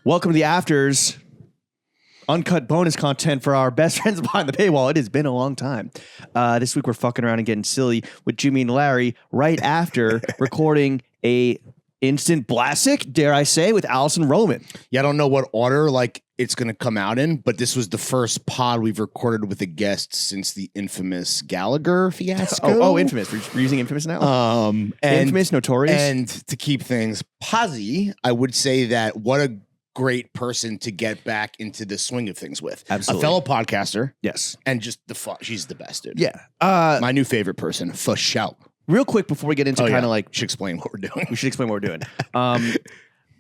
Welcome to the Afters. Uncut bonus content for our best friends behind the paywall. It has been a long time. This week we're fucking around and getting silly with Jimmy and Larry right after recording a instant classic, dare I say, with Allison Roman. Yeah, I don't know what order it's going to come out in, but this was the first pod we've recorded with a guest since the infamous Gallagher fiasco. Oh, infamous. We're using infamous now? Infamous, notorious. And to keep things posy, I would say that what a great person to get back into the swing of things with. Absolutely. A fellow podcaster. Yes. And just she's the best, dude. Yeah. My new favorite person, for shout. Real quick before we get into should explain what we're doing. We should explain what we're doing.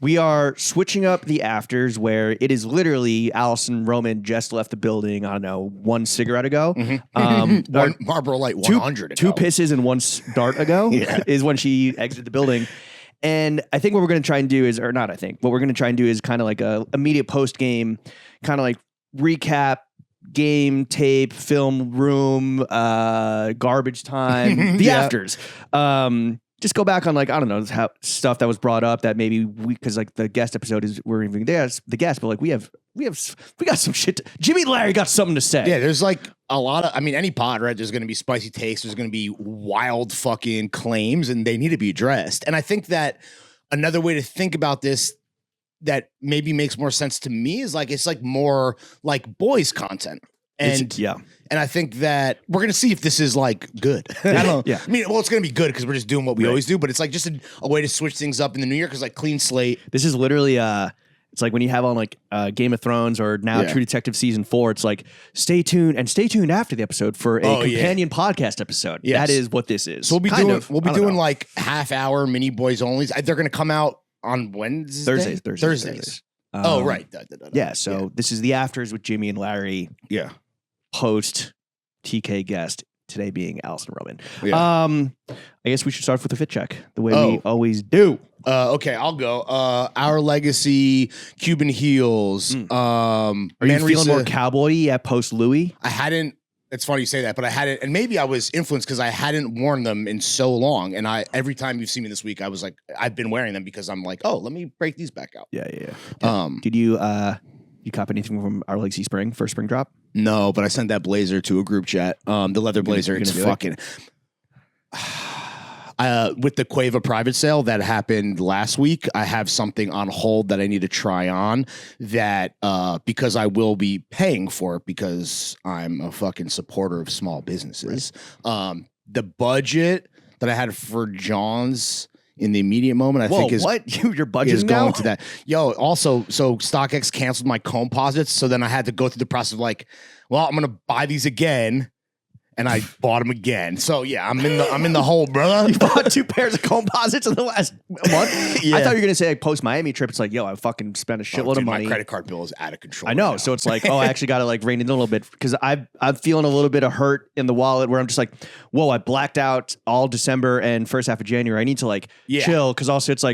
We are switching up the afters where it is literally Allison Roman just left the building, I don't know, one cigarette ago. Mm-hmm. One Marlboro Light 100 ago. Two pisses and one dart ago is when she exited the building. And I think what we're going to try and do is, or not I think, what we're going to try and do is kind of like a immediate post-game, kind of like recap, game, tape, film room, garbage time, the afters. Just go back on I don't know, how stuff that was brought up that maybe because the guest episode is, we're even the guest, but we got some shit. Jimmy and Larry got something to say. Yeah, there's a lot of, any pod, right? There's going to be spicy takes. There's going to be wild fucking claims, and they need to be addressed. And I think that another way to think about this that maybe makes more sense to me is it's more like boys content. And and I think that we're going to see if this is good. I don't know. It's going to be good because we're just doing what we always do, but it's just a way to switch things up in the new year because clean slate. This is literally it's like when you have on Game of Thrones or now True Detective season 4, it's stay tuned after the episode for a companion podcast episode. Yes. That is what this is. So we'll be doing half hour mini boys only. They're going to come out on Wednesday? Thursdays. Right. So this is the afters with Jimmy and Larry. Yeah. Post TK guest, today being Allison Roman. Yeah. I guess we should start with the fit check, the way we always do. Okay, I'll go. Our Legacy, Cuban Heels. Are you feeling more cowboy at post Louis? I hadn't. It's funny you say that, but I hadn't, and maybe I was influenced because I hadn't worn them in so long. And every time you've seen me this week, I was I've been wearing them because I'm let me break these back out. Yeah. Did you cop anything from Our Legacy Spring, first spring drop? No, but I sent that blazer to a group chat. The leather blazer. It's fucking. With the Cueva private sale that happened last week, I have something on hold that I need to try on that because I will be paying for it because I'm a fucking supporter of small businesses. Right. The budget that I had for John's in the immediate moment, I think your budget is going to that. Also, so StockX canceled my composites, so then I had to go through the process of I'm gonna buy these again. And I bought them again. So yeah, I'm in the hole, brother. You bought 2 pairs of composites in the last month? Yeah. I thought you were gonna say post Miami trip. It's I fucking spent a shitload of money. My credit card bill is out of control. I know. Right, so it's I actually gotta rein it in a little bit because I'm feeling a little bit of hurt in the wallet where I'm just whoa, I blacked out all December and first half of January. I need to chill because also it's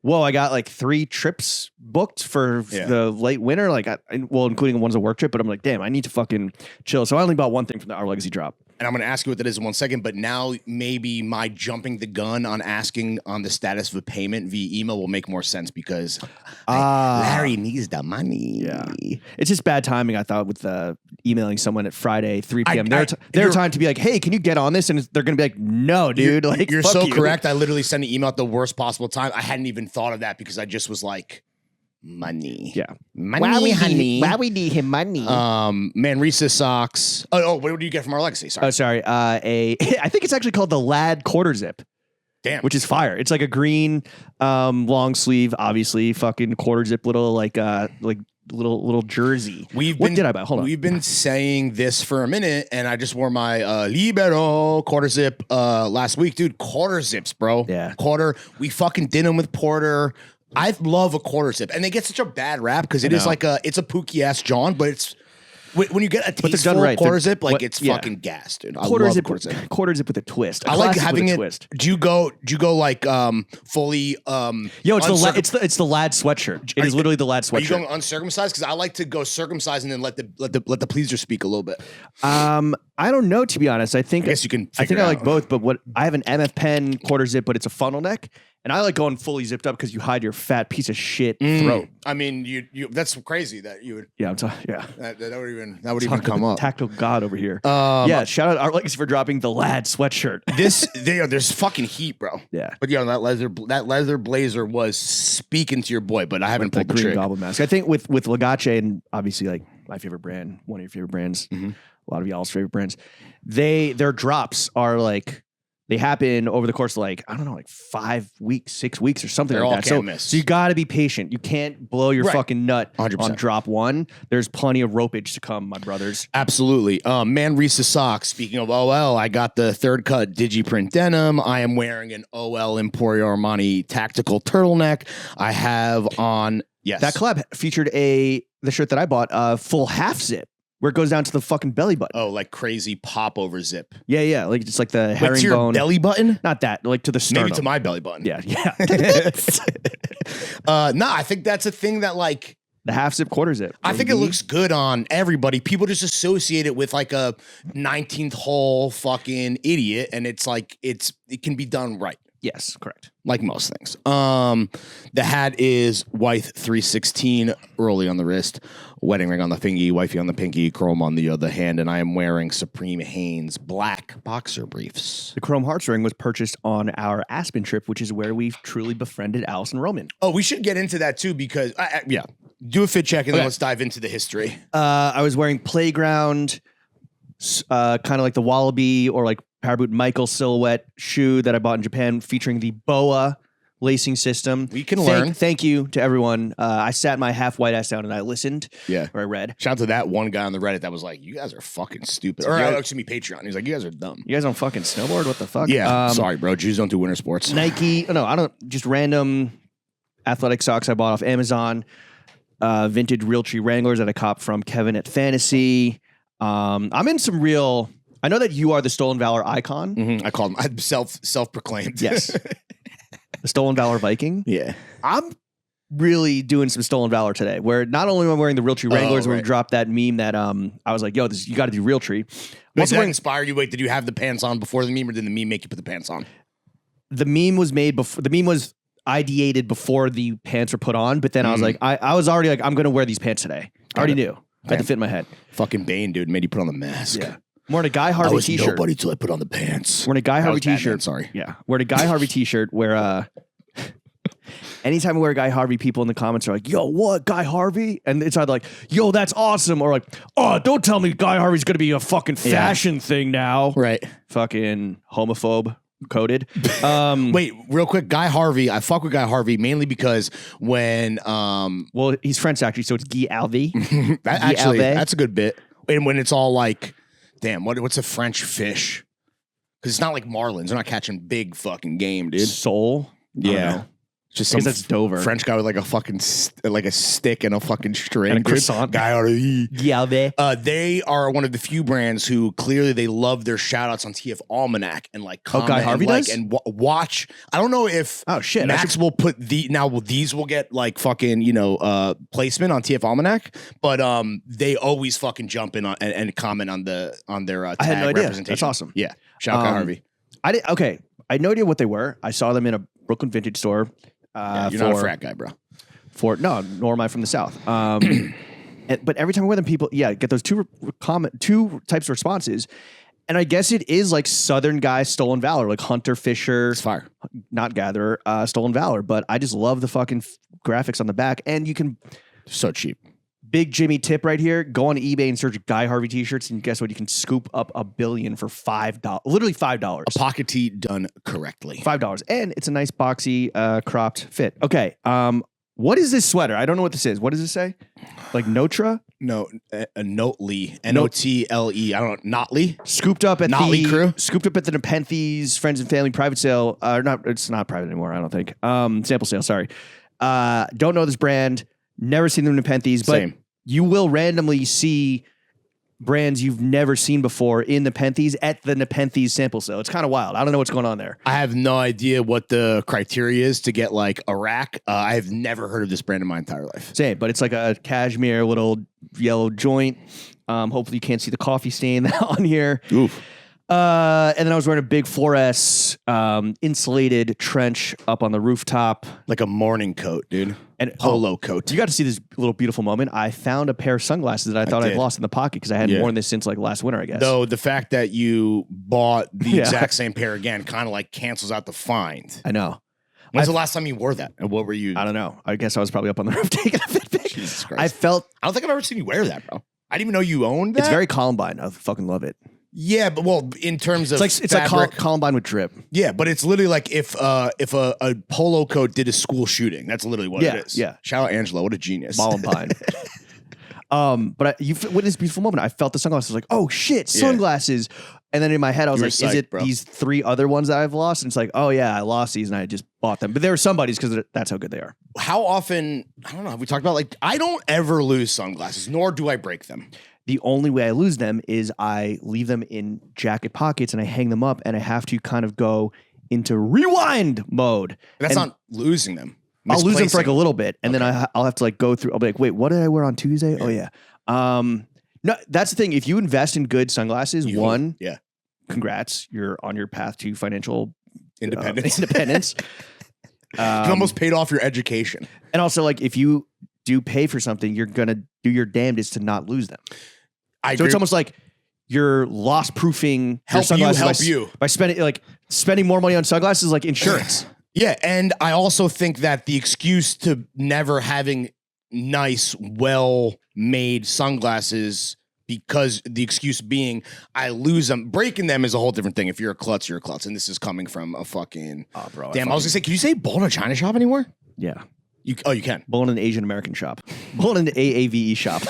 whoa, I got 3 trips booked for the late winter, including one's a work trip, but I'm damn, I need to fucking chill. So I only bought one thing from the Our Legacy drop. And I'm going to ask you what that is in 1 second, but now maybe my jumping the gun on asking on the status of a payment via email will make more sense because Larry needs the money. Yeah. It's just bad timing, I thought, with emailing someone at Friday, 3 p.m. Their time to be hey, can you get on this? And they're going to be no, dude. You're so correct. I literally sent an email at the worst possible time. I hadn't even thought of that because I just was money. Yeah. Money, honey. Why we need him money? Manresa socks. Oh, what do you get from Our Legacy? Sorry. Oh, sorry. I think it's actually called the Lad Quarter Zip. Damn. Which is fire. It's a green long sleeve, obviously, fucking quarter zip little little jersey. What did I buy? Hold on. We've been saying this for a minute, and I just wore my Libero quarter zip last week. Dude, quarter zips, bro. Yeah. Quarter. We fucking did them with Porter. I love a quarter zip, and they get such a bad rap because it is it's a pooky ass John, but it's when you get a tasteful quarter zip, it's fucking gas, dude. I love quarter zip with a twist. I like having it. Twist. Do you go fully? It's the Lad sweatshirt. It is literally the Lad sweatshirt. Are you going uncircumcised? Because I like to go circumcised and then let the pleaser speak a little bit. I don't know, to be honest. I guess you can. I think I like both, but I have an MF Pen quarter zip, but it's a funnel neck. And I like going fully zipped up because you hide your fat piece of shit throat. I mean, you that's crazy that you would. Yeah, That would even come up. Tactile god over here. Yeah, shout out Art Legacy for dropping the Lad sweatshirt. There's fucking heat, bro. Yeah, but that leather blazer was speaking to your boy, but I haven't pulled the green trick. goblin mask. I think with Legace and obviously like my favorite brand, one of your favorite brands, a lot of y'all's favorite brands, their drops are like. They happen over the course of like, I don't know, like 5 weeks, 6 weeks or something They're like that. So you got to be patient. You can't blow your fucking nut 100%. on drop one. There's plenty of ropage to come, my brothers. Absolutely. Manresa socks. Speaking of OL, I got the third cut digiprint denim. I am wearing an OL Emporio Armani tactical turtleneck. I have on, yes. That collab featured the shirt that I bought, full half zip. Where it goes down to the fucking belly button. Oh, like crazy pop over zip. Yeah. Like it's like the herringbone. To your belly button? Not that. Like to the sternum. Maybe to my belly button. Yeah. I think that's a thing that like the half zip, quarter zip. I think it looks good on everybody. People just associate it with like a 19th hole fucking idiot, and it's like it can be done right. Yes, correct. Like most things. The hat is Wythe 316, early on the wrist, wedding ring on the fingy, wifey on the pinky, chrome on the other hand, and I am wearing Supreme Hanes black boxer briefs. The chrome hearts ring was purchased on our Aspen trip, which is where we've truly befriended Allison Roman. Oh, we should get into that too because, do a fit check and then let's dive into the history. I was wearing Playground, kind of like the Wallaby or like Powerboot Michael silhouette shoe that I bought in Japan featuring the BOA lacing system. We can learn. Thank you to everyone. I sat my half white ass down and I listened. Yeah. Or I read. Shout out to that one guy on the Reddit that was like, you guys are fucking stupid. Or actually Patreon. He's like, you guys are dumb. You guys don't fucking snowboard? What the fuck? Yeah. Sorry, bro. Jews don't do winter sports. Nike. No, I don't. Just random athletic socks I bought off Amazon. Vintage Realtree Wranglers that I copped from Kevin at Fantasy. I'm in some real... I know that you are the Stolen Valor icon. Mm-hmm. I call him. I'm self-proclaimed. Yes. The Stolen Valor Viking. Yeah. I'm really doing some Stolen Valor today, where not only am I wearing the Realtree Wranglers, where we dropped that meme that I was like, yo, you got to do Realtree. Did that inspire you? Wait, did you have the pants on before the meme, or did the meme make you put the pants on? The meme was made before. The meme was ideated before the pants were put on, but then I was like, I was already like, I'm going to wear these pants today. I already knew. I had to fit in my head. Fucking Bane, dude, made you put on the mask. Yeah. I'm wearing a Guy Harvey t-shirt. Nobody till I put on the pants. Wearing a Guy Harvey t-shirt. Sorry. Yeah. Wearing a Guy Harvey t-shirt where anytime I wear a Guy Harvey, people in the comments are like, yo, what? Guy Harvey? And it's either like, yo, that's awesome. Or like, oh, don't tell me Guy Harvey's going to be a fucking fashion thing now. Right. Fucking homophobe coded. Wait, real quick. Guy Harvey. I fuck with Guy Harvey mainly because when... well, he's French actually, so it's Guy Harvey. That's a good bit. And when it's all like, damn, what's a French fish? Because it's not like marlins. They're not catching big fucking game, dude. Sole? Yeah. Just some that's Dover. French guy with like a fucking like a stick and a fucking string. And a croissant. Guy Harvey. Yeah, they are one of the few brands who clearly they love their shout outs on TF Almanac and like comment Guy Harvey and, like, does? and watch. I don't know if Max will put these will get like fucking placement on TF Almanac, but they always fucking jump in on, and comment on their tag I had no idea. representation. That's awesome. Yeah, shout out Guy Harvey. I had no idea what they were. I saw them in a Brooklyn vintage store. You're not a frat guy, bro. Nor am I from the South. But every time I wear them, people, get those two types of responses. And I guess it is like Southern guy Stolen Valor, like hunter, fisher. It's fire. Not gatherer, Stolen Valor. But I just love the fucking graphics on the back. And you can... So cheap. Big Jimmy tip right here. Go on eBay and search Guy Harvey t-shirts, and guess what? You can scoop up a billion for $5. Literally $5. A pocket tee done correctly. $5. And it's a nice boxy cropped fit. Okay. What is this sweater? I don't know what this is. What does it say? Like Notra? No, a Notley. Notle. I don't know. Notley? Scooped up at Notley crew? Scooped up at the Nepenthes Friends and Family private sale. It's not private anymore, I don't think. Sample sale, sorry. Don't know this brand. Never seen them in Nepenthes, but Same. You will randomly see brands you've never seen before in Nepenthes at the Nepenthes sample sale. It's kind of wild. I don't know what's going on there. I have no idea what the criteria is to get like a rack. I have never heard of this brand in my entire life. Same, but it's like a cashmere little yellow joint. Hopefully you can't see the coffee stain on here. Oof. And then I was wearing a big 4S insulated trench up on the rooftop. Like a morning coat, dude. And polo coat. You got to see this little beautiful moment. I found a pair of sunglasses that I thought I'd lost in the pocket because I hadn't worn this since like last winter, I guess. Though the fact that you bought the exact same pair again kind of like cancels out the find. I know. When's the last time you wore that? And what were you? I don't know. I guess I was probably up on the roof taking a fit pic. Jesus Christ. I don't think I've ever seen you wear that, bro. I didn't even know you owned that. It's very Columbine. I fucking love it. Yeah, but well, in terms of it's like Columbine with drip. Yeah, but it's literally like if a polo coat did a school shooting, that's literally what it is. Yeah. Shout out Angela, what a genius. Columbine. But you with this beautiful moment, I felt the sunglasses. Like, oh shit, sunglasses. And then in my head, I was like, is it these 3 other ones that I've lost? And it's like, oh yeah, I lost these and I just bought them. But they were somebody's because that's how good they are. How often? I don't know. Have we talked about like I don't ever lose sunglasses, nor do I break them. The only way I lose them is I leave them in jacket pockets and I hang them up and I have to kind of go into rewind mode. That's not losing them. I'll lose them for like a little bit and then I'll have to like go through. I'll be like, wait, what did I wear on Tuesday? Oh yeah. No, that's the thing. If you invest in good sunglasses, congrats, you're on your path to financial independence. You almost paid off your education. And also like if you do pay for something, you're going to do your damnedest to not lose them. So it's almost like you're loss proofing your sunglasses by spending more money on sunglasses like insurance. Yeah. And I also think that the excuse to never having nice, well-made sunglasses, because the excuse being I lose them, breaking them is a whole different thing. If you're a klutz, you're a klutz. And this is coming from a fucking damn. I was gonna say, can you say bull in a China shop anymore? Yeah. You can. Bull in an Asian American shop. Bull in an AAVE shop.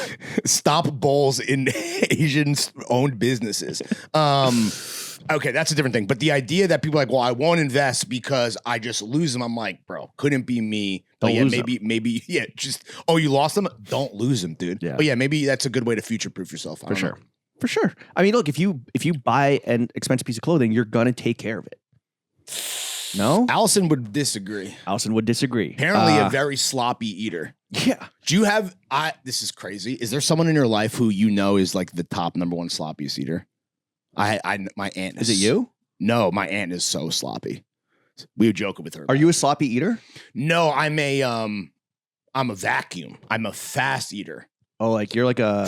Stop bulls in Asian owned businesses. Okay, that's a different thing. But the idea that people are like, well, I won't invest because I just lose them. I'm like, bro, couldn't be me. But yeah, maybe, you lost them? Don't lose them, dude. Yeah. But yeah, maybe that's a good way to future-proof yourself. For sure. I mean, look, if you buy an expensive piece of clothing, you're gonna take care of it. No? Allison would disagree. Apparently a very sloppy eater. Yeah. Do you have, this is crazy. Is there someone in your life who you know is like the top number 1 sloppiest eater? My aunt is. Is it you? No, my aunt is so sloppy. We were joking with her. Are you a sloppy eater? No, I'm a vacuum. I'm a fast eater. Oh, like you're like a...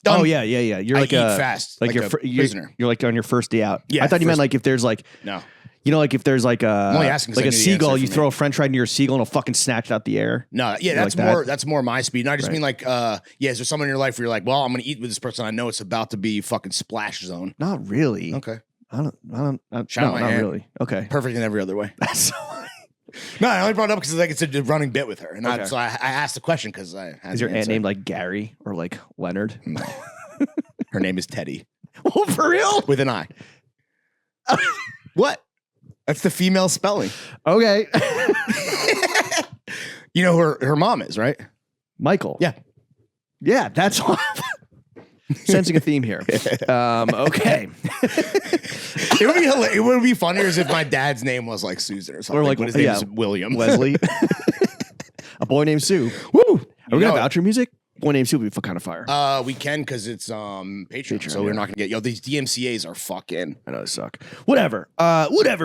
Oh yeah. You're like eat fast, like a prisoner. You're like on your first day out. Yeah, I thought you meant like if there's like no. You know, like if there's like a seagull, you throw a French fry near a seagull and it'll fucking snatch it out the air. No, yeah, that's more my speed. And I just mean like, is there someone in your life where you're like, well, I'm gonna eat with this person. I know it's about to be fucking splash zone. Not really. Okay. I don't. Shout out my aunt. Really. Okay. Perfect in every other way. That's so No, I only brought it up because it's a running bit with her, and so I asked the question because is your aunt named like Gary or like Leonard? No. Her name is Teddy. Oh, for real? With an I. What? That's the female spelling. Okay. You know who her mom is, right? Michael. Yeah. Yeah, that's all. Sensing a theme here. Okay. It would be funnier as if my dad's name was like Susan or something. Or like his name is William. Wesley. A boy named Sue. Woo! Are we going to have outro music? Boy named Sue would be kind of fire. We can because it's Patreon, so we're not gonna get these DMCAs are fucking. I know they suck. Whatever,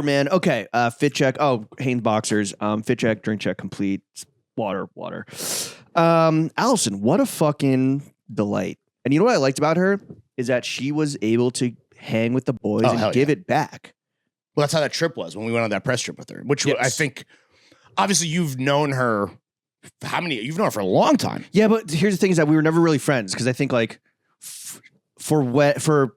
man. Okay, fit check. Oh, Hanes boxers. Fit check, drink check, complete. Water. Allison, what a fucking delight. And you know what I liked about her is that she was able to hang with the boys and give it back. Well, that's how that trip was when we went on that press trip with her. Which I think, obviously, you've known her. You've known her for a long time. Yeah, but here's the thing is that we were never really friends because I think like for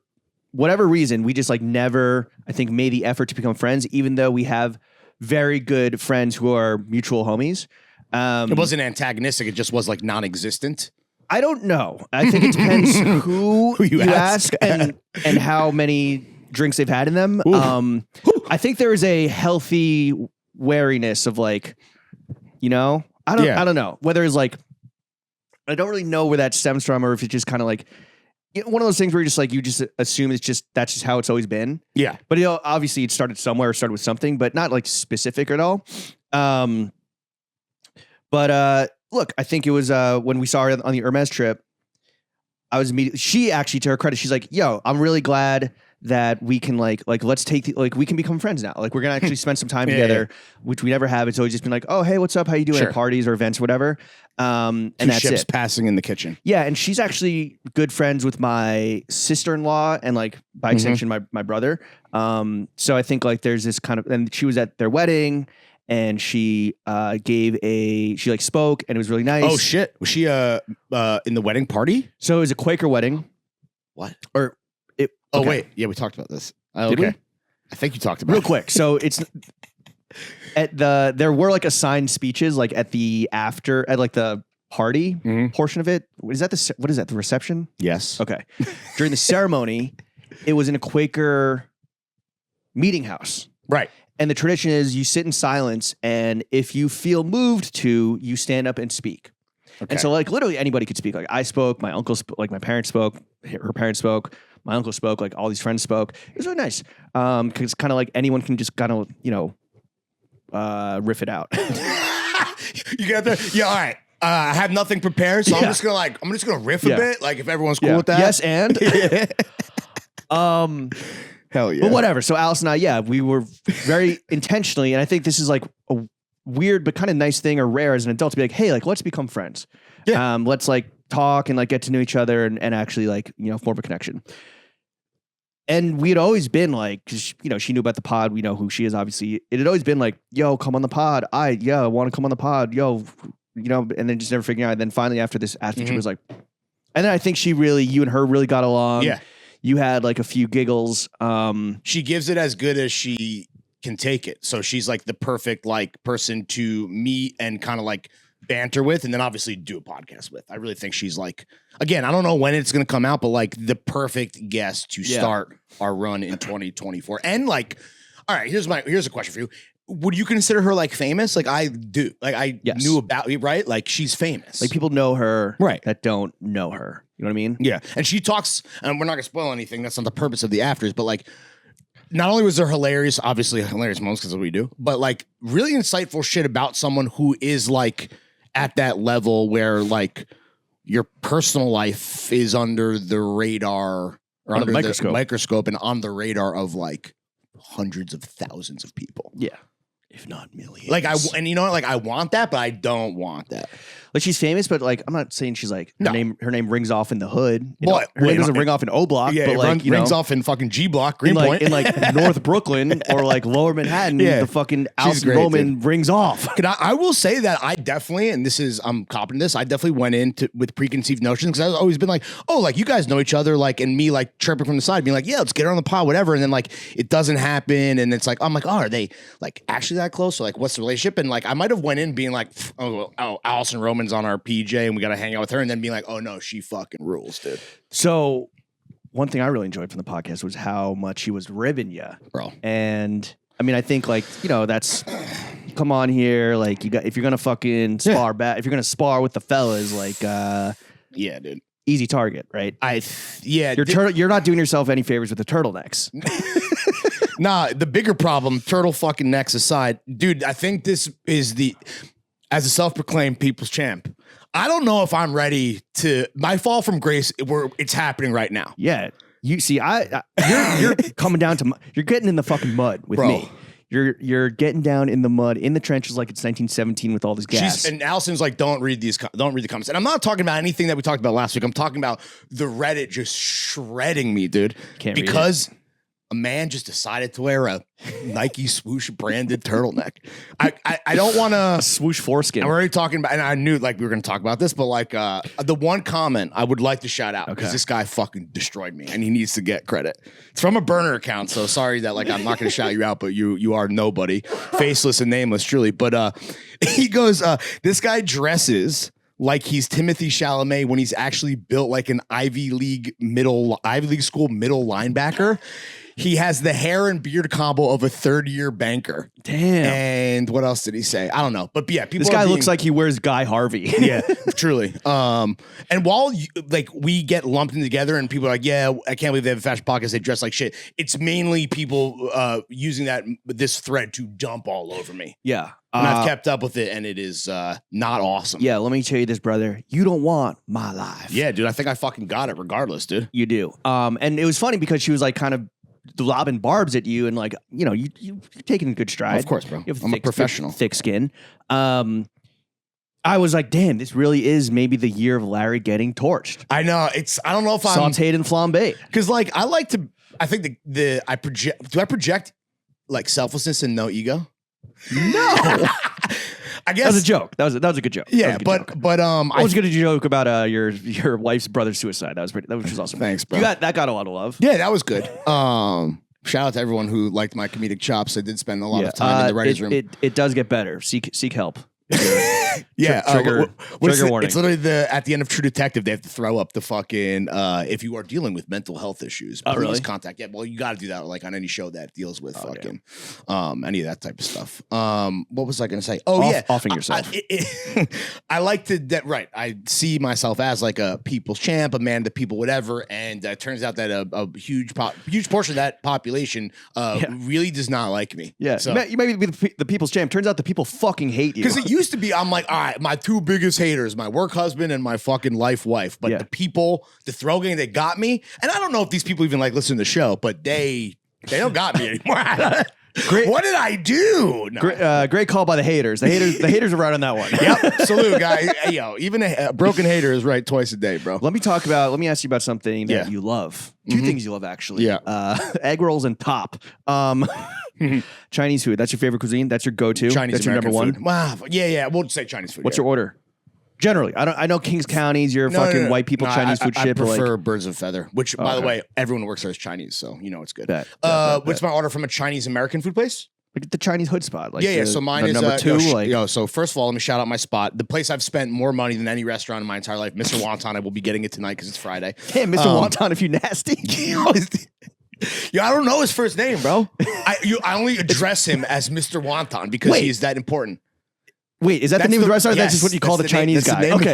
whatever reason, we just like never, I think, made the effort to become friends, even though we have very good friends who are mutual homies. It wasn't antagonistic. It just was like non-existent. I don't know. I think it depends who you ask and how many drinks they've had in them. I think there is a healthy wariness of like, you know, I don't know whether it's like, I don't really know where that stems from or if it's just kind of like one of those things where you just assume that's just how it's always been. Yeah. But obviously it started somewhere, started with something, but not like specific at all. Look, I think it was when we saw her on the Hermes trip, she actually, to her credit, she's like, yo, I'm really glad that we can like let's take we can become friends now. Like we're gonna actually spend some time together, which we never have. It's always just been like, oh hey, what's up? How you doing at parties or events or whatever? And that's ships it. Passing in the kitchen. Yeah, and she's actually good friends with my sister-in-law and like by extension my brother. So I think like there's this kind of, and she was at their wedding and she she like spoke and it was really nice. Oh shit. Was she in the wedding party? So it was a Quaker wedding. What? Or it Oh wait, yeah, we talked about this. Did we? I think you talked about real quick. So it's there were like assigned speeches like at the party portion of it. What is that? The reception? Yes. Okay. During the ceremony, it was in a Quaker meeting house. Right. And the tradition is you sit in silence, and if you feel moved to, you stand up and speak. Okay. And so like literally anybody could speak. Like I spoke, my uncle spoke, like my parents spoke, her parents spoke, my uncle spoke, like all these friends spoke. It was really nice. Cause it's kind of like anyone can just kind of, riff it out. You got there? Yeah. All right. I have nothing prepared. So I'm just gonna riff a bit. Like if everyone's cool with that. Yes. And, hell yeah. But whatever. So Alice and I, we were very intentionally, and I think this is like a weird but kind of nice thing or rare as an adult to be like, hey, like let's become friends. Yeah. Let's like talk and like get to know each other and actually like, form a connection. And we had always been like, cause she knew about the pod. We know who she is, obviously. It had always been like, yo, come on the pod. I want to come on the pod. Yo, and then just never figuring out. And then finally after this Astro trip was like, and then I think you and her really got along. Yeah. You had like a few giggles. She gives it as good as she can take it. So she's like the perfect like person to meet and kind of like banter with, and then obviously do a podcast with. I really think she's like, again, I don't know when it's going to come out, but like the perfect guest to start our run in 2024. And like, all right, here's a question for you. Would you consider her like famous? Like I do. Like I knew about you, right? Like she's famous. Like people know her, right? That don't know her. You know what I mean? Yeah. And she talks, and we're not gonna spoil anything. That's not the purpose of the afters, but like, not only was there obviously hilarious moments because of what we do, but like really insightful shit about someone who is like at that level where like your personal life is under the radar or under the microscope and on the radar of like hundreds of thousands of people. Yeah. If not millions. Like I want that, but I don't want that. Like she's famous, but like I'm not saying she's like her name rings off in the hood. Her name name doesn't ring off in O Block, but like rings off in fucking G Block, Greenpoint, in like North Brooklyn or like Lower Manhattan. The fucking Alison Roman rings off. I will say that I definitely, and I'm copping this. I definitely went in with preconceived notions because I've always been like, oh, like you guys know each other, like, and me like chirping from the side, being like, yeah, let's get her on the pod, whatever, and then like it doesn't happen, and it's like I'm like, oh, are they like actually that close? Or like, what's the relationship? And like I might have went in being like, oh, Alison Roman's on our PJ. And we got to hang out with her, and then being like, oh no, she fucking rules, dude. So one thing I really enjoyed from the podcast was how much she was ribbing you, bro. And I mean, I think like, that's come on here. Like if you're going to fucking spar back, if you're going to spar with the fellas, like, yeah, dude, easy target, right? You're not doing yourself any favors with the turtlenecks. Nah, the bigger problem, turtle fucking necks aside, dude, I think this is as a self-proclaimed people's champ, I don't know if I'm ready to my fall from grace where it's happening right now. Yeah. You see, you're coming down to you're getting in the fucking mud with me. You're getting down in the mud in the trenches like it's 1917 with all this gas. And Allison's like, don't read the comments. And I'm not talking about anything that we talked about last week. I'm talking about the Reddit just shredding me, dude. Because a man just decided to wear a Nike swoosh branded turtleneck. I don't want to swoosh foreskin. I'm already talking about, and I knew like we were going to talk about this, but like the one comment I would like to shout out because this guy fucking destroyed me and he needs to get credit. It's from a burner account, so sorry that like I'm not going to shout you out, but you are nobody, faceless and nameless, truly. But he goes, this guy dresses like he's Timothy Chalamet when he's actually built like an Ivy League school middle linebacker. He has the hair and beard combo of a third-year banker. Damn. And what else did he say? I don't know. But yeah, this guy looks like he wears Guy Harvey. Yeah, truly. And while we get lumped in together and people are like, yeah, I can't believe they have a fashion podcast, they dress like shit. It's mainly people using this thread to jump all over me. Yeah. And I've kept up with it, and it is not awesome. Yeah, let me tell you this, brother. You don't want my life. Yeah, dude, I think I fucking got it regardless, dude. You do. And it was funny because she was like kind of lobbing barbs at you, and like you're taking a good stride. Of course, bro. You have I'm a professional. thick skin. I was like, damn, this really is maybe the year of Larry getting torched. I know I don't know if I'm sauteed and flambéed. Because like I think I project. Do I project like selflessness and no ego? No. I guess that was a joke. That was a good joke. Yeah, but I was gonna joke about your wife's brother's suicide. That was awesome. Thanks, bro. That got a lot of love. Yeah, that was good. Shout out to everyone who liked my comedic chops. I did spend a lot of time in the writers' room. It does get better. Seek help. Yeah, trigger warning. It's literally at the end of True Detective, they have to throw up the fucking if you are dealing with mental health issues, please really? contact. Yeah, well, you got to do that like on any show that deals with any of that type of stuff. What was I going to say? Offing yourself. I like to right. I see myself as like a people's champ, a man to people, whatever, and it turns out that a huge portion of that population really does not like me. Yeah, so, you may be the people's champ. Turns out the people fucking hate you. Because it used to be, I'm like, all right, my two biggest haters, my work husband and my fucking life wife. But the people, the throw gang, they got me. And I don't know if these people even like listen to the show, but they don't got me anymore. Great. What did I do? No. Great call by the haters. The haters are right on that one. Yep. Salute, guy. Hey, even a broken hater is right twice a day, bro. Let me ask you about something that you love. Two things you love, actually. Yeah. Egg rolls and pop. Chinese food. That's your favorite cuisine? That's your go-to? Chinese That's your American number food. one? Wow. Yeah. We'll say Chinese food. What's your order? Generally, I know Kings County's your fucking white people Chinese food shit. I prefer birds of feather, which, by the way, everyone who works there is Chinese, so you know it's good. What's my order from a Chinese American food place? Like the Chinese hood spot. Like So mine is number two. So first of all, let me shout out my spot. The place I've spent more money than any restaurant in my entire life, Mr. Wonton. I will be getting it tonight because it's Friday. Hey, Mr. Wonton, if you nasty. I don't know his first name, bro. I only address him as Mr. Wonton because he's that important. Wait, is that the name of the restaurant? That's just what you call the Chinese guy. Okay.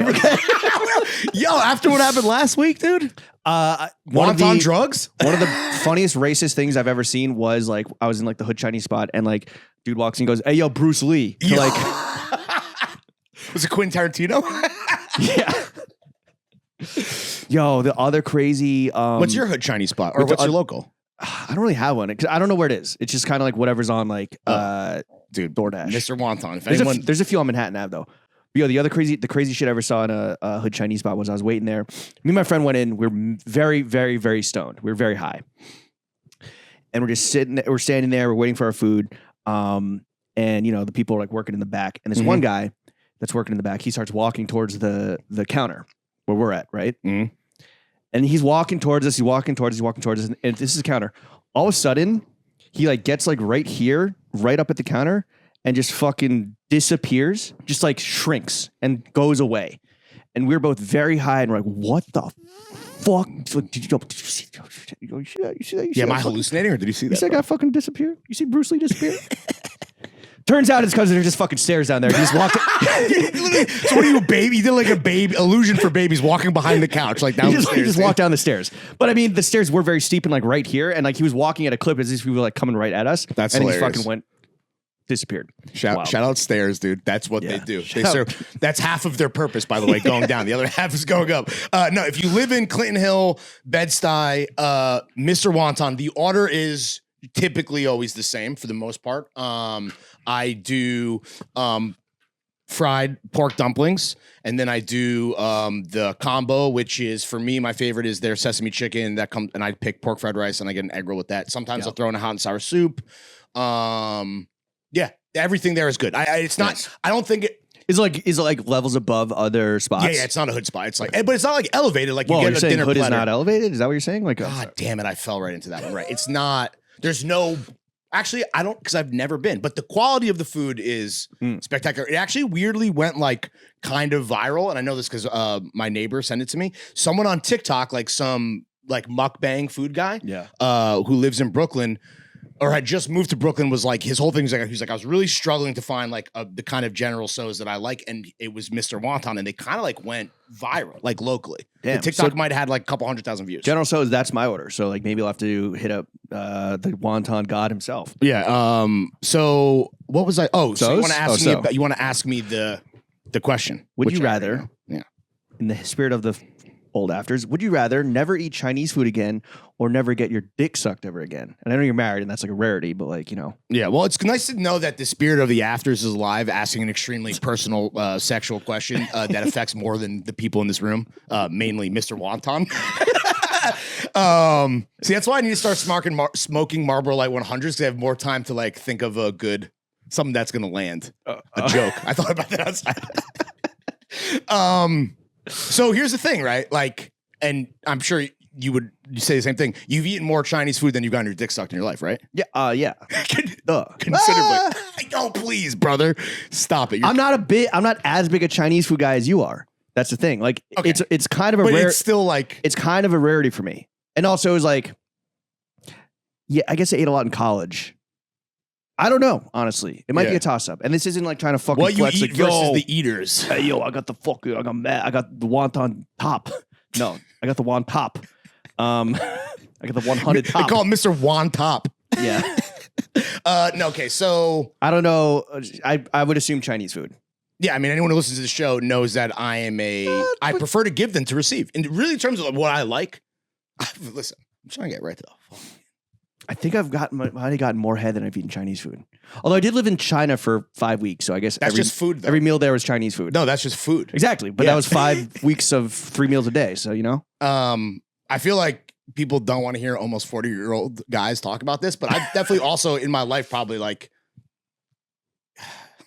Yo, after what happened last week, dude. Wonton drugs. One of the funniest racist things I've ever seen was like I was in like the hood Chinese spot and like dude walks in and goes, "Hey, yo, Bruce Lee." Like, was it Quentin Tarantino? Yeah. Yo, the other crazy. What's your hood Chinese spot, or what's your local? I don't really have one because I don't know where it is. It's just kind of like whatever's on like dude, DoorDash. Mr. Wonton. If there's a few on Manhattan Ave though. But yo, the crazy shit I ever saw in a hood Chinese spot was I was waiting there. Me and my friend went in. We're very, very, very stoned. We're very high, and we're just standing there. We're waiting for our food. And the people are like working in the back. And this one guy that's working in the back, he starts walking towards the counter where we're at, right? Mm-hmm. And he's walking towards us. He's walking towards us. And this is a counter. All of a sudden, he like gets like right here, right up at the counter, and just fucking disappears, just like shrinks and goes away. And we're both very high and we're like, what the fuck? Did you see that? Am I hallucinating or did you see that? You see that guy fucking disappear? You see Bruce Lee disappear? Turns out it's because there's just fucking stairs down there. He just walked. So what are you, baby? You did like a baby illusion for babies walking behind the couch, like down the stairs. He just walked down the stairs. But I mean, the stairs were very steep and like right here, and like he was walking at a clip as if he was like coming right at us. That's and hilarious. He fucking went. Disappeared. Shout out stairs, dude. That's what they do. They serve. That's half of their purpose, by the way, going down. The other half is going up. No, if you live in Clinton Hill, Bed-Stuy, Mr. Wonton, the order is typically always the same for the most part. I do fried pork dumplings, and then I do the combo, which is for me, my favorite is their sesame chicken that comes, and I pick pork fried rice, and I get an egg roll with that. Sometimes I'll throw in a hot and sour soup. Yeah, everything there is good. It's not. Nice. I don't think it. Is it like levels above other spots? Yeah, it's not a hood spot. It's like, but it's not like elevated. Like you get a dinner hood platter. Is not elevated. Is that what you're saying? Like, God damn it, I fell right into that one. Right, it's not. There's no. Actually, I don't because I've never been. But the quality of the food is spectacular. It actually weirdly went like kind of viral, and I know this because my neighbor sent it to me. Someone on TikTok, like some like mukbang food guy, who lives in Brooklyn. Or had just moved to Brooklyn, was like his whole thing was like he's like I was really struggling to find like the kind of General Tso's that I like, and it was Mr. Wonton, and they kind of like went viral like locally. Damn. The TikTok might have had like a couple 100,000 views. General Tso's, that's my order. So like maybe I'll have to hit up the Wonton God himself. Yeah. So what was I? Oh, so you want to ask me? You want to ask me the question? Would you rather? Yeah. In the spirit of the old afters. Would you rather never eat Chinese food again or never get your dick sucked ever again? And I know you're married and that's like a rarity, but like, you know. Yeah, well, it's nice to know that the spirit of the afters is alive, asking an extremely personal sexual question that affects more than the people in this room, mainly Mr. Wonton. See, that's why I need to start smoking Marlboro Light 100s because I have more time to like think of something that's going to land. A joke. I thought about that outside. So here's the thing, right? Like, and I'm sure you would say the same thing. You've eaten more Chinese food than you've gotten your dick sucked in your life, right? Yeah. Yeah. Considerably. Oh, please, brother. Stop it. I'm not as big a Chinese food guy as you are. That's the thing. Like it's kind of a rare. It's still like it's kind of a rarity for me. And also it was like, yeah, I guess I ate a lot in college. I don't know, honestly. It might be a toss up. And this isn't like trying to fucking what flex you eat like, versus the eaters. Hey, I got the I got the wonton top. No, I got the won top. I got the 100 top. They call it Mr. Won Top. Yeah. No, okay, so I don't know. I would assume Chinese food. Yeah, I mean, anyone who listens to the show knows that I am I prefer to give than to receive. And really, in terms of what I like, listen, I'm trying to get right to the phone. I think I've gotten more head than I've eaten Chinese food. Although I did live in China for 5 weeks, so I guess that's just food. Though. Every meal there was Chinese food. No, that's just food. Exactly, but that was 5 weeks of 3 meals a day. So you know, I feel like people don't want to hear almost 40-year-old guys talk about this, but I definitely also in my life probably like.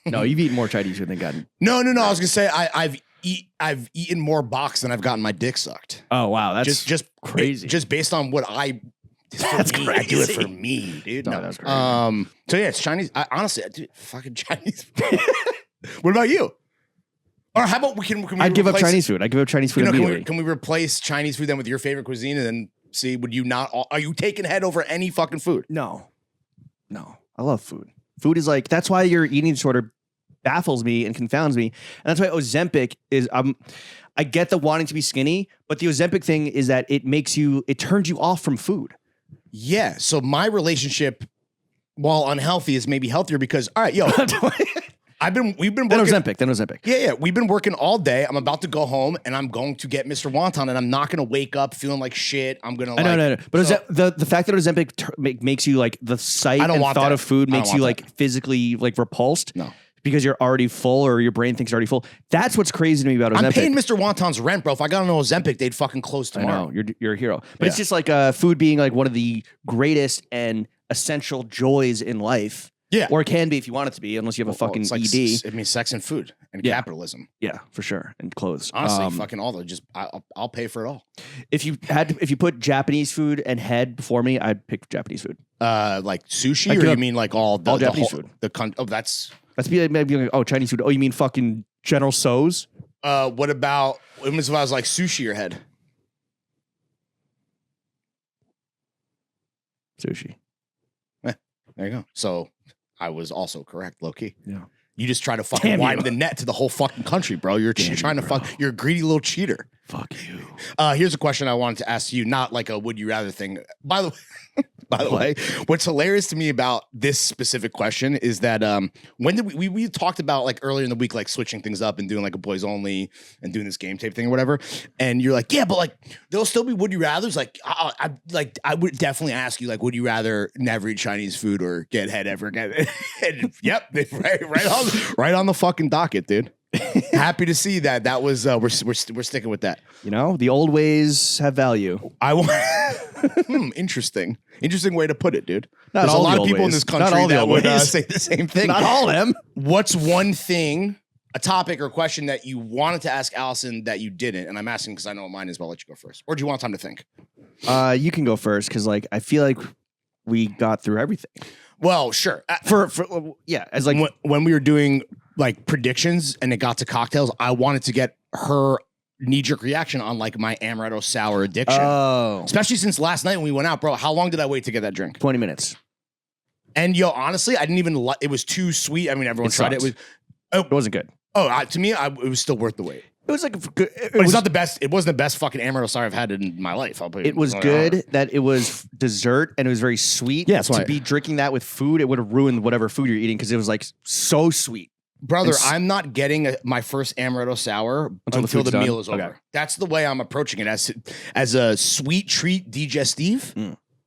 No, you've eaten more Chinese food than gotten. No. I was gonna say I've eaten more box than I've gotten my dick sucked. Oh wow, that's just crazy. Just based on what I. That's crazy. I do it for me, dude. No, that's crazy. So yeah, it's Chinese. Honestly, I do fucking Chinese. What about you? Or how about we can I'd give up Chinese food. I'd give up Chinese food immediately. Can we replace Chinese food then with your favorite cuisine and then see? Would you not? Are you taking head over any fucking food? No. I love food. Food is like that's why your eating disorder baffles me and confounds me, and that's why Ozempic is. I get the wanting to be skinny, but the Ozempic thing is that it turns you off from food. Yeah. So my relationship, while unhealthy, is maybe healthier because all right, yo. We've been working. Then Ozempic. Yeah. We've been working all day. I'm about to go home and I'm going to get Mr. Wonton and I'm not going to wake up feeling like shit. I'm going to No. But so, the fact that Ozempic makes you like the sight and thought of food makes you like physically like repulsed. No. Because you're already full or your brain thinks you're already full. That's what's crazy to me about Ozempic. I'm paying Mr. Wonton's rent, bro. If I got on Ozempic, they'd fucking close tomorrow. I know, you're a hero. But it's just like food being like one of the greatest and essential joys in life. Yeah. Or it can be if you want it to be, unless you have a fucking like ED. It means sex and food and capitalism. Yeah, for sure. And clothes. Honestly, fucking all those. I'll pay for it all. If you put Japanese food and head before me, I'd pick Japanese food. Like sushi, or you mean like all Japanese food? That's maybe like, Chinese food. Oh, you mean fucking General Tso's? What about if I was like sushi or head? Sushi. There you go. So I was also correct, low key. Yeah. You just try to fucking widen the net to the whole fucking country, bro. You're trying to fuck. You're a greedy little cheater. Fuck you. Here's a question I wanted to ask you, not like a would you rather thing. By the way, what's hilarious to me about this specific question is that when did we talked about like earlier in the week, like switching things up and doing like a boys only and doing this game tape thing or whatever. And you're like, yeah, but like there'll still be would you rather's. Like I would definitely ask you like, would you rather never eat Chinese food or get head ever again? And, yep, right on the fucking docket, dude. Happy to see that. That was we're sticking with that. You know, the old ways have value. I want interesting way to put it, dude. There's a lot of people in this country that would say the same thing. Not all of them. What's one thing, a topic or question that you wanted to ask Allison that you didn't? And I'm asking because I know what mine is, but I'll let you go first. Or do you want time to think? You can go first because like I feel like we got through everything. Well, sure. As like when we were doing like predictions and it got to cocktails, I wanted to get her knee-jerk reaction on like my amaretto sour addiction. Oh. Especially since last night when we went out, bro. How long did I wait to get that drink? 20 minutes. And yo, honestly, I didn't even it was too sweet. I mean, everyone tried it. It wasn't good. To me, it was still worth the wait. It was like good. It's not the best. It wasn't the best fucking amaretto sour I've had in my life. It was good that it was dessert and it was very sweet. Yeah, that's why. To be drinking that with food, it would have ruined whatever food you're eating because it was like so sweet. Brother, I'm not getting my first amaretto sour until the meal is over. Okay. That's the way I'm approaching it, as a sweet treat digestive.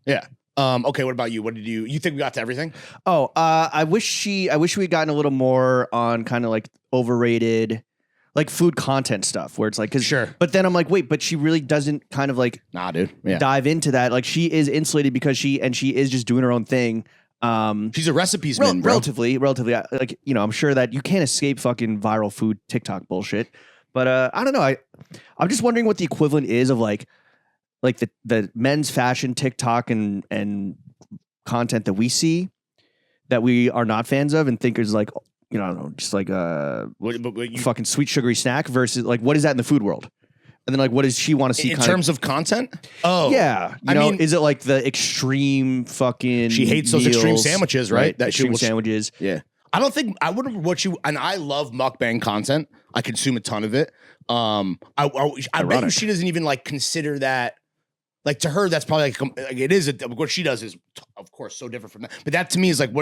Yeah. Okay, what about you? What did you think we got to everything? Oh, I wish we had gotten a little more on kind of like overrated, like food content stuff, where it's like, sure. But then I'm like, wait, but she really doesn't kind of like, nah, dude, dive into that. Like she is insulated because she is just doing her own thing. She's a recipes man, bro. Relatively, like, you know, I'm sure that you can't escape fucking viral food TikTok bullshit. But I don't know. I'm just wondering what the equivalent is of like the men's fashion TikTok and content that we see that we are not fans of and think is like, you know, I don't know, just like a fucking sweet sugary snack versus like, what is that in the food world? And then like, what does she want to see in terms of content? Oh, yeah. I mean, is it like the extreme fucking? She hates those extreme sandwiches, right? That extreme sandwiches. Yeah. I don't think I would. And I love mukbang content. I consume a ton of it. I bet you she doesn't even like consider that. Like to her, that's probably like it is. What she does is, of course, so different from that. But that to me is like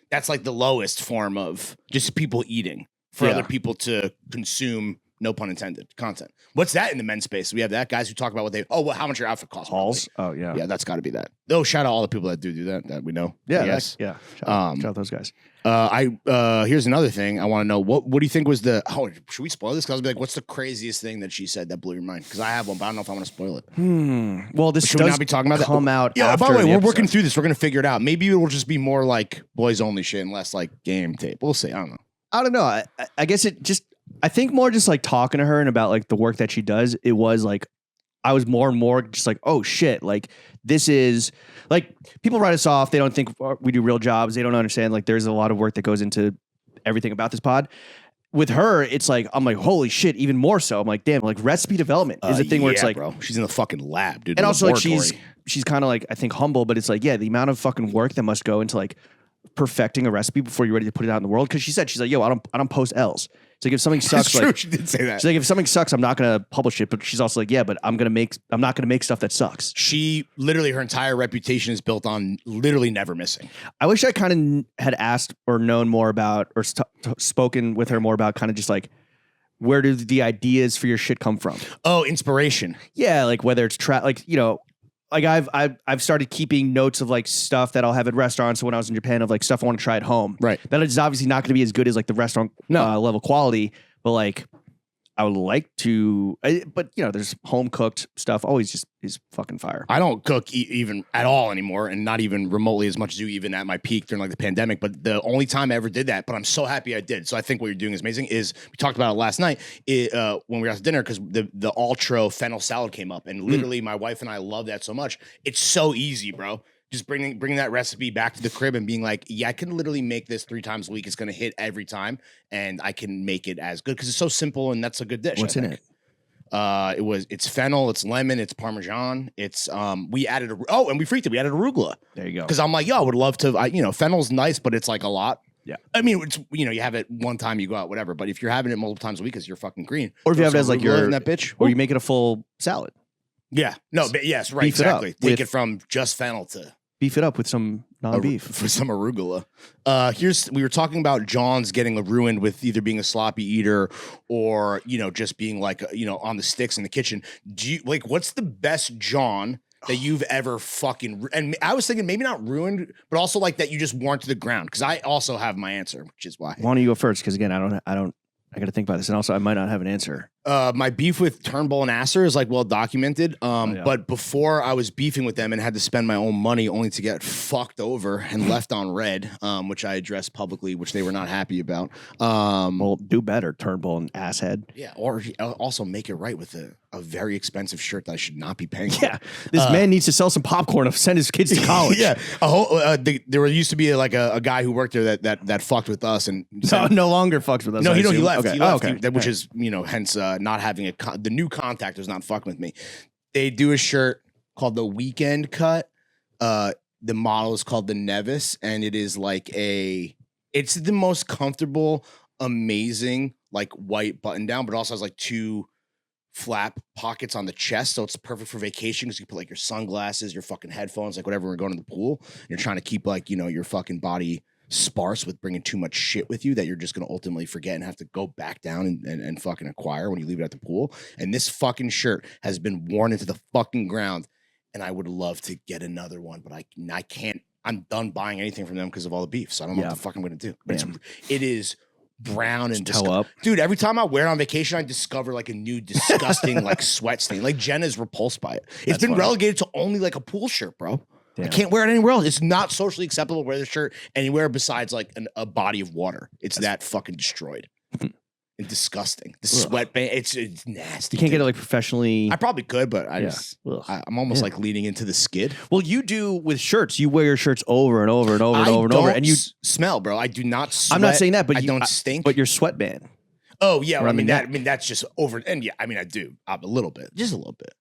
that's like the lowest form of just people eating for other people to consume. No pun intended. Content. What's that in the men's space? We have that guys who talk about how much your outfit costs. Halls. Oh yeah. Yeah, that's got to be that. Oh, shout out all the people that do that we know. Yeah. Yes. Yeah. Shout out those guys. Here's another thing I want to know. What do you think was should we spoil this? Because I'll be like, what's the craziest thing that she said that blew your mind? Because I have one, but I don't know if I want to spoil it. Well, this should we not be talking about come that? Out. Yeah. After by the way, we're episode. working through this. We're gonna figure it out. Maybe it will just be more like boys only shit and less like game tape. We'll see. I don't know. I guess it just. I think more just like talking to her and about like the work that she does. It was like I was more and more just like, oh shit, like this is like people write us off. They don't think we do real jobs. They don't understand like there's a lot of work that goes into everything about this pod. With her, it's like I'm like, holy shit, even more so. I'm like, damn, like recipe development is a thing where it's like, bro, she's in the fucking lab, dude. And also like she's kind of like I think humble, but it's like the amount of fucking work that must go into like perfecting a recipe before you're ready to put it out in the world. Because she's like, yo, I don't post L's. It's like if something sucks, like she did say that. She's like, if something sucks, I'm not gonna publish it. But she's also like, yeah, but I'm not gonna make stuff that sucks. She literally her entire reputation is built on literally never missing. I wish I kind of had asked or known more about or spoken with her more about kind of just like where do the ideas for your shit come from? Oh, inspiration. Yeah, like whether it's like you know. Like I've started keeping notes of like stuff that I'll have at restaurants. So when I was in Japan, of like stuff I want to try at home. Right. That is obviously not going to be as good as like the restaurant level quality, but like I would like to. But you know, there's home cooked stuff. Always just is fucking fire. I don't cook even at all anymore, and not even remotely as much as you even at my peak during like the pandemic. But the only time I ever did that, but I'm so happy I did. So I think what you're doing is amazing. Is we talked about it last night when we were out to dinner because the Ultra fennel salad came up, and literally my wife and I love that so much. It's so easy, bro. Just bringing that recipe back to the crib and being like, yeah, I can literally make this 3 times a week. It's going to hit every time, and I can make it as good because it's so simple and that's a good dish. What's in it? It's fennel, it's lemon, it's Parmesan. It's we added and we freaked it. We added arugula. There you go. Because I'm like, yo, I would love to. Fennel's nice, but it's like a lot. Yeah. I mean, it's you have it one time, you go out, whatever. But if you're having it multiple times a week, because you're fucking green, or if you have it as like in that bitch, or you make it a full salad. Yeah. No. But yes. Right. Exactly. Take it from just fennel to. Beef it up with some non-beef. For some arugula. We were talking about John's getting ruined with either being a sloppy eater or, just being like, on the sticks in the kitchen. Do you what's the best John that you've ever fucking, and I was thinking maybe not ruined, but also like that you just worn to the ground. Because I also have my answer, which is why. Why don't you go first? Because again, I got to think about this. And also I might not have an answer. My beef with Turnbull and Asser is like well documented. But before I was beefing with them and had to spend my own money only to get fucked over and left on red, which I addressed publicly, which they were not happy about. Well, do better, Turnbull and asshead. Yeah, or also make it right with a very expensive shirt that I should not be paying for. Yeah, this man needs to sell some popcorn to send his kids to college. Yeah, there used to be a guy who worked there that fucked with us and no longer fucks with us. No, he left. Okay. He left. Okay. Which is hence not having the new contact was not fucking with me. They do a shirt called the Weekend Cut. The model is called the Nevis, and it is like it's the most comfortable, amazing like white button down, but it also has like 2 flap pockets on the chest, so it's perfect for vacation because you can put like your sunglasses, your fucking headphones, like whatever. We're going to the pool, and you're trying to keep like your fucking body sparse with bringing too much shit with you that you're just going to ultimately forget and have to go back down and fucking acquire when you leave it at the pool. And this fucking shirt has been worn into the fucking ground. And I would love to get another one, but I can't. I'm done buying anything from them because of all the beef. So I don't know what the fuck I'm going to do. But it is brown and dude, every time I wear it on vacation, I discover like a new disgusting like sweat stain. Like Jen is repulsed by it. It's been relegated to only like a pool shirt, bro. Damn. I can't wear it anywhere else. It's not socially acceptable to wear the shirt anywhere besides like a body of water. It's that fucking destroyed and disgusting. The sweat band, it's nasty. You can't get it like professionally. I probably could, but I'm almost like leaning into the skid. Well, you do with shirts. You wear your shirts over and over and over and over and over, and you smell, bro. I do not sweat. I'm not saying that, but I don't stink. But your sweatband. Oh yeah, I mean that's just over. And yeah, I mean I do a little bit, just a little bit.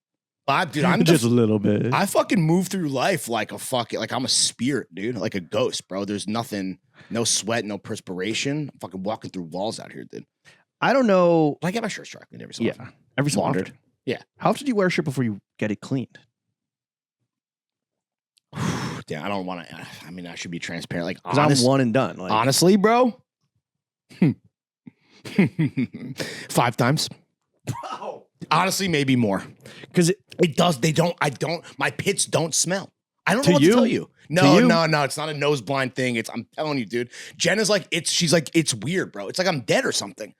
But dude, I'm just a little bit. I fucking move through life like I'm a spirit, dude, like a ghost, bro. There's nothing, no sweat, no perspiration. I'm fucking walking through walls out here, dude. I don't know. I get my shirts dry cleaned every so often. Every so often. Yeah. How often do you wear a shirt before you get it cleaned? Yeah, I don't want to. I mean, I should be transparent. Like, I'm one and done. Like, honestly, bro. 5 times. Bro. Honestly, maybe more. Because it does. My pits don't smell. I don't know what to tell you. No, it's not a nose blind thing. I'm telling you, dude. Jen is like, she's like, it's weird, bro. It's like I'm dead or something.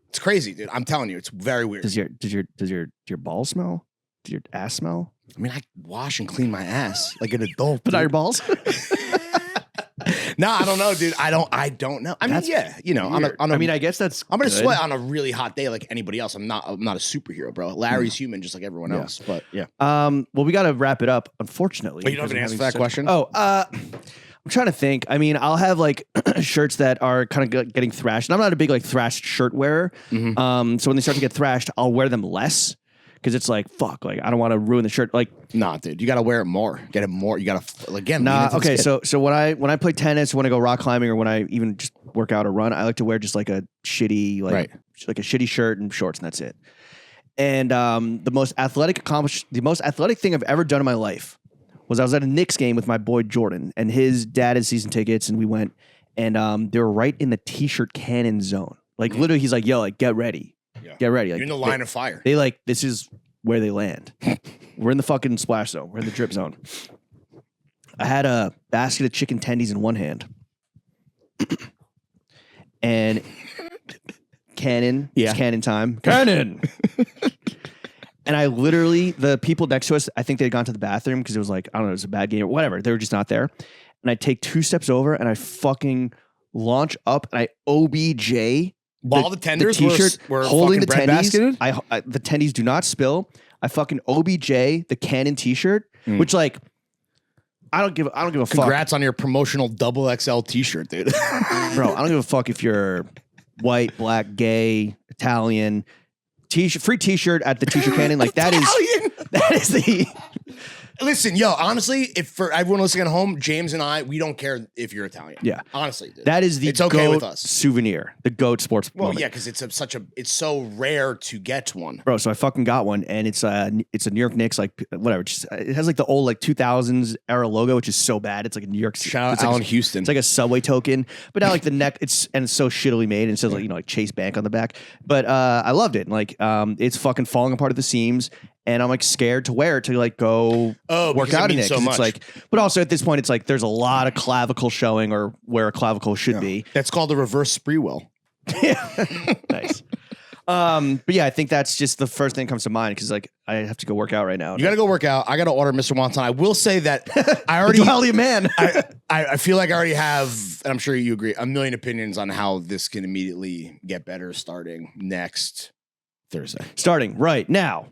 It's crazy, dude. I'm telling you, it's very weird. Does your balls smell? Does your ass smell? I mean, I wash and clean my ass like an adult. But not your balls? No, I don't know, dude. I don't know. I mean, you know, I guess that's. I'm gonna sweat on a really hot day like anybody else. I'm not a superhero, bro. Larry's human, just like everyone else. But yeah. Well, we got to wrap it up. Unfortunately, but you don't have an answer for that question. Oh, I'm trying to think. I mean, I'll have like shirts that are kind of getting thrashed, and I'm not a big like thrashed shirt wearer. So when they start to get thrashed, I'll wear them less. Because it's like, fuck, like, I don't want to ruin the shirt. Like, nah, dude, you got to wear it more. Get it more. You got to, again, okay, so when I play tennis, when I go rock climbing, or when I even just work out or run, I like to wear just like a shitty, like a shitty shirt and shorts, and that's it. And the most athletic thing I've ever done in my life was I was at a Knicks game with my boy Jordan, and his dad had season tickets, and we went, and they were right in the t-shirt cannon zone. Like, literally, he's like, yo, like, get ready. Yeah. Get ready. Like, you're in the line of fire. They like, this is where they land. We're in the fucking splash zone. We're in the drip zone. I had a basket of chicken tendies in one hand. And cannon. It's cannon time. Cannon! And I literally, the people next to us, I think they had gone to the bathroom because it was like, I don't know, it was a bad game or whatever. They were just not there. And I take 2 steps over and I fucking launch up and I OBJ while the tenders were holding the tendies. The tendies do not spill. I fucking OBJ the Canon t-shirt, which like I don't give a fuck. Congrats on your promotional XXL t-shirt, dude. Bro, I don't give a fuck if you're white, black, gay, Italian. Free t-shirt at the t-shirt cannon. Like that is the Listen, yo, honestly, if for everyone listening at home, James and I, we don't care if you're Italian. Yeah. Honestly, dude. That is the it's okay GOAT with us. Souvenir. The GOAT sports moment. Yeah, because it's so rare to get one. Bro, so I fucking got one, and it's a New York Knicks, like, whatever. It has like the old like 2000s era logo, which is so bad. It's like a New York City. Shout out Allen Houston. It's like a Subway token. But now like the neck, it's so shittily made, and it says like, you know, like Chase Bank on the back. But I loved it. And, like it's fucking falling apart at the seams. And I'm like scared to wear it to like go work out in it. So much. It's like, but also at this point, it's like there's a lot of clavicle showing or where a clavicle should be. That's called a reverse Spreewell. Yeah, nice. But yeah, I think that's just the first thing that comes to mind because like I have to go work out right now. You got to go work out. I got to order Mr. Wonton. I will say that I already Duality man. I feel like I already have, and I'm sure you agree, a million opinions on how this can immediately get better starting next Thursday. Starting right now.